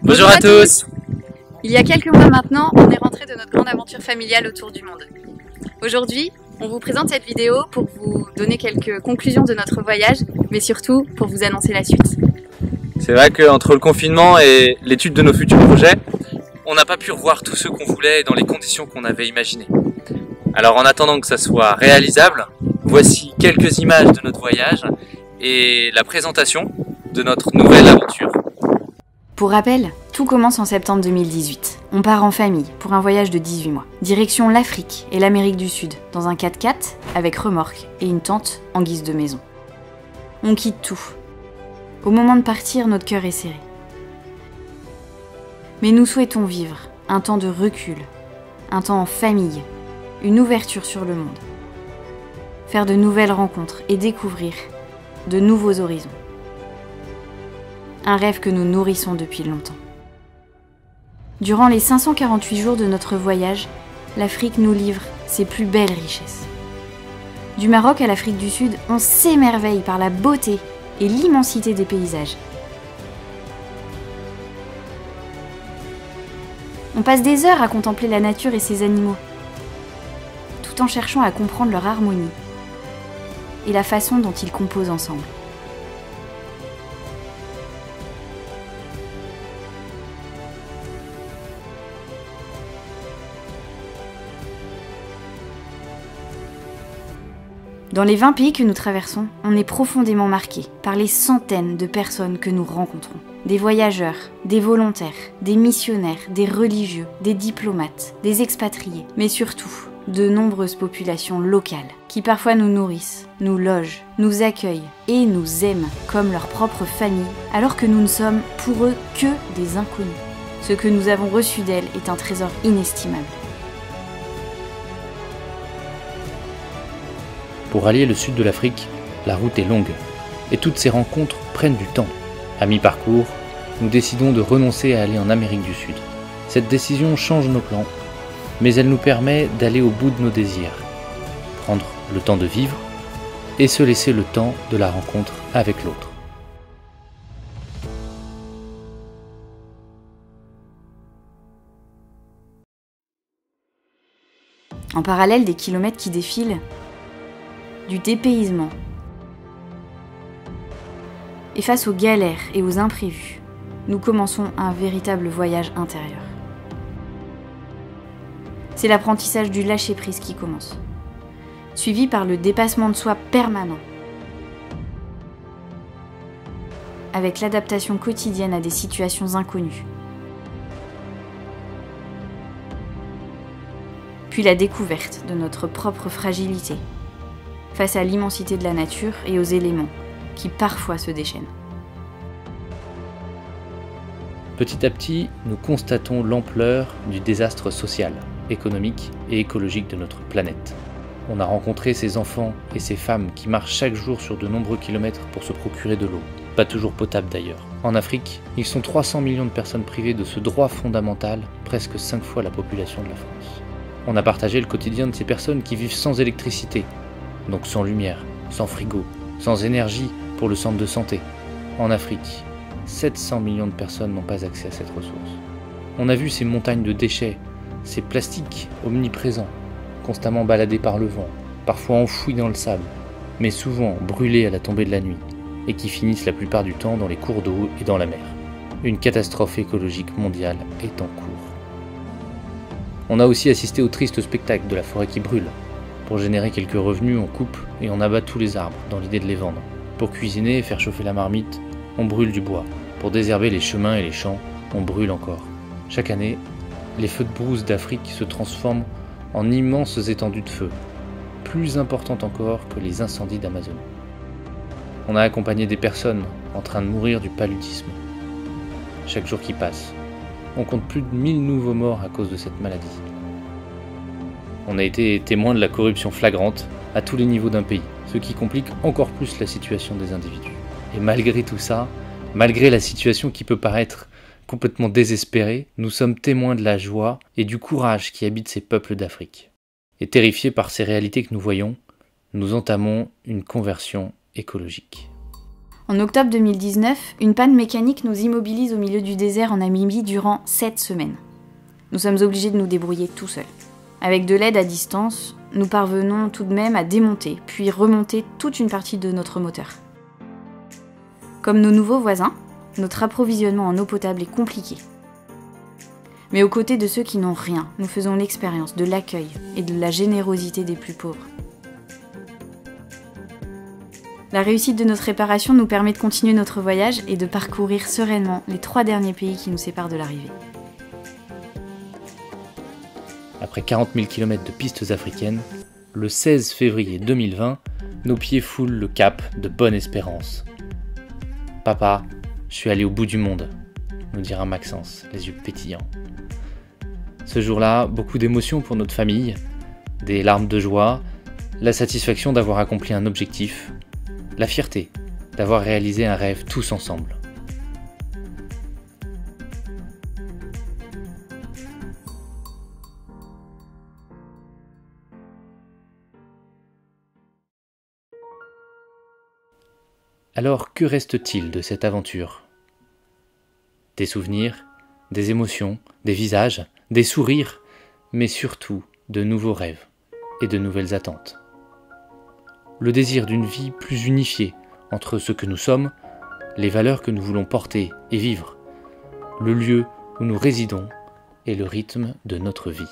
Bonjour à tous. Il y a quelques mois maintenant, on est rentré de notre grande aventure familiale autour du monde. Aujourd'hui, on vous présente cette vidéo pour vous donner quelques conclusions de notre voyage, mais surtout pour vous annoncer la suite. C'est vrai qu'entre le confinement et l'étude de nos futurs projets, on n'a pas pu revoir tous ceux qu'on voulait dans les conditions qu'on avait imaginées. Alors en attendant que ça soit réalisable, voici quelques images de notre voyage et la présentation de notre nouvelle aventure. Pour rappel, tout commence en septembre 2018. On part en famille pour un voyage de 18 mois. Direction l'Afrique et l'Amérique du Sud, dans un 4x4 avec remorque et une tente en guise de maison. On quitte tout. Au moment de partir, notre cœur est serré. Mais nous souhaitons vivre un temps de recul, un temps en famille, une ouverture sur le monde. Faire de nouvelles rencontres et découvrir de nouveaux horizons. Un rêve que nous nourrissons depuis longtemps. Durant les 548 jours de notre voyage, l'Afrique nous livre ses plus belles richesses. Du Maroc à l'Afrique du Sud, on s'émerveille par la beauté et l'immensité des paysages. On passe des heures à contempler la nature et ses animaux, tout en cherchant à comprendre leur harmonie et la façon dont ils composent ensemble. Dans les 20 pays que nous traversons, on est profondément marqué par les centaines de personnes que nous rencontrons. Des voyageurs, des volontaires, des missionnaires, des religieux, des diplomates, des expatriés, mais surtout de nombreuses populations locales qui parfois nous nourrissent, nous logent, nous accueillent et nous aiment comme leur propre famille, alors que nous ne sommes pour eux que des inconnus. Ce que nous avons reçu d'elles est un trésor inestimable. Pour allier le sud de l'Afrique, la route est longue et toutes ces rencontres prennent du temps. À mi-parcours, nous décidons de renoncer à aller en Amérique du Sud. Cette décision change nos plans, mais elle nous permet d'aller au bout de nos désirs, prendre le temps de vivre et se laisser le temps de la rencontre avec l'autre. En parallèle des kilomètres qui défilent, du dépaysement. Et face aux galères et aux imprévus, nous commençons un véritable voyage intérieur. C'est l'apprentissage du lâcher-prise qui commence, suivi par le dépassement de soi permanent, avec l'adaptation quotidienne à des situations inconnues. Puis la découverte de notre propre fragilité, face à l'immensité de la nature et aux éléments qui parfois se déchaînent. Petit à petit, nous constatons l'ampleur du désastre social, économique et écologique de notre planète. On a rencontré ces enfants et ces femmes qui marchent chaque jour sur de nombreux kilomètres pour se procurer de l'eau, pas toujours potable d'ailleurs. En Afrique, ils sont 300 millions de personnes privées de ce droit fondamental, presque 5 fois la population de la France. On a partagé le quotidien de ces personnes qui vivent sans électricité, donc sans lumière, sans frigo, sans énergie pour le centre de santé. En Afrique, 700 millions de personnes n'ont pas accès à cette ressource. On a vu ces montagnes de déchets, ces plastiques omniprésents, constamment baladés par le vent, parfois enfouis dans le sable, mais souvent brûlés à la tombée de la nuit, et qui finissent la plupart du temps dans les cours d'eau et dans la mer. Une catastrophe écologique mondiale est en cours. On a aussi assisté au triste spectacle de la forêt qui brûle. Pour générer quelques revenus, on coupe et on abat tous les arbres dans l'idée de les vendre. Pour cuisiner et faire chauffer la marmite, on brûle du bois. Pour désherber les chemins et les champs, on brûle encore. Chaque année, les feux de brousse d'Afrique se transforment en immenses étendues de feu, plus importantes encore que les incendies d'Amazonie. On a accompagné des personnes en train de mourir du paludisme. Chaque jour qui passe, on compte plus de 1000 nouveaux morts à cause de cette maladie. On a été témoin de la corruption flagrante à tous les niveaux d'un pays, ce qui complique encore plus la situation des individus. Et malgré tout ça, malgré la situation qui peut paraître complètement désespérée, nous sommes témoins de la joie et du courage qui habitent ces peuples d'Afrique. Et terrifiés par ces réalités que nous voyons, nous entamons une conversion écologique. En octobre 2019, une panne mécanique nous immobilise au milieu du désert en Namibie durant 7 semaines. Nous sommes obligés de nous débrouiller tout seuls. Avec de l'aide à distance, nous parvenons tout de même à démonter, puis remonter toute une partie de notre moteur. Comme nos nouveaux voisins, notre approvisionnement en eau potable est compliqué. Mais aux côtés de ceux qui n'ont rien, nous faisons l'expérience de l'accueil et de la générosité des plus pauvres. La réussite de notre réparation nous permet de continuer notre voyage et de parcourir sereinement les 3 derniers pays qui nous séparent de l'arrivée. Après 40 000 km de pistes africaines, le 16 février 2020, nos pieds foulent le cap de Bonne-Espérance. « Papa, je suis allé au bout du monde », nous dira Maxence, les yeux pétillants. Ce jour-là, beaucoup d'émotions pour notre famille, des larmes de joie, la satisfaction d'avoir accompli un objectif, la fierté d'avoir réalisé un rêve tous ensemble. Alors, que reste-t-il de cette aventure ? Des souvenirs, des émotions, des visages, des sourires, mais surtout de nouveaux rêves et de nouvelles attentes. Le désir d'une vie plus unifiée entre ce que nous sommes, les valeurs que nous voulons porter et vivre, le lieu où nous résidons et le rythme de notre vie.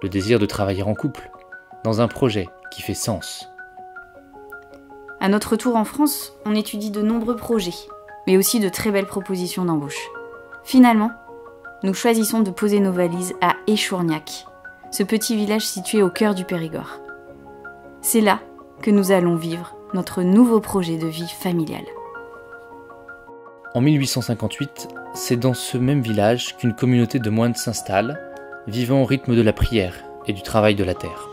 Le désir de travailler en couple, dans un projet qui fait sens. À notre retour en France, on étudie de nombreux projets, mais aussi de très belles propositions d'embauche. Finalement, nous choisissons de poser nos valises à Échourgnac, ce petit village situé au cœur du Périgord. C'est là que nous allons vivre notre nouveau projet de vie familiale. En 1858, c'est dans ce même village qu'une communauté de moines s'installe, vivant au rythme de la prière et du travail de la terre.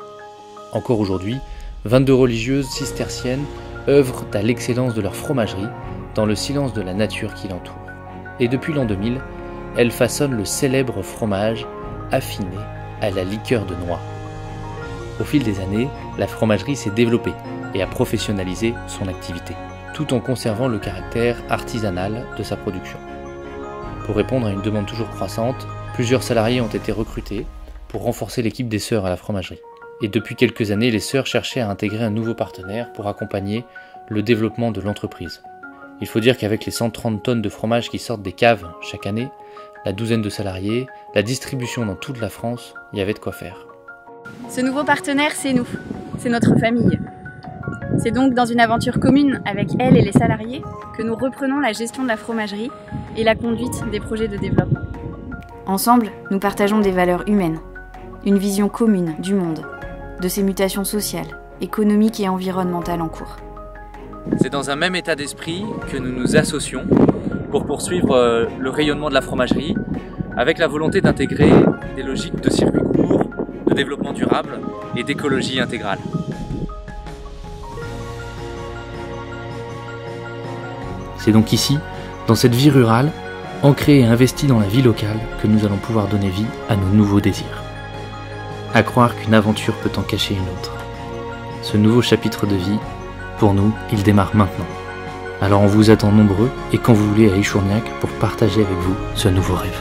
Encore aujourd'hui, 22 religieuses cisterciennes œuvrent à l'excellence de leur fromagerie dans le silence de la nature qui l'entoure. Et depuis l'an 2000, elles façonnent le célèbre fromage affiné à la liqueur de noix. Au fil des années, la fromagerie s'est développée et a professionnalisé son activité, tout en conservant le caractère artisanal de sa production. Pour répondre à une demande toujours croissante, plusieurs salariés ont été recrutés pour renforcer l'équipe des sœurs à la fromagerie. Et depuis quelques années, les sœurs cherchaient à intégrer un nouveau partenaire pour accompagner le développement de l'entreprise. Il faut dire qu'avec les 130 tonnes de fromage qui sortent des caves chaque année, la douzaine de salariés, la distribution dans toute la France, il y avait de quoi faire. Ce nouveau partenaire, c'est nous, c'est notre famille. C'est donc dans une aventure commune avec elle et les salariés que nous reprenons la gestion de la fromagerie et la conduite des projets de développement. Ensemble, nous partageons des valeurs humaines, une vision commune du monde, de ses mutations sociales, économiques et environnementales en cours. C'est dans un même état d'esprit que nous nous associons pour poursuivre le rayonnement de la fromagerie avec la volonté d'intégrer des logiques de circuit court, de développement durable et d'écologie intégrale. C'est donc ici, dans cette vie rurale, ancrée et investie dans la vie locale, que nous allons pouvoir donner vie à nos nouveaux désirs. À croire qu'une aventure peut en cacher une autre. Ce nouveau chapitre de vie, pour nous, il démarre maintenant. Alors on vous attend nombreux et quand vous voulez à Échourgnac pour partager avec vous ce nouveau rêve.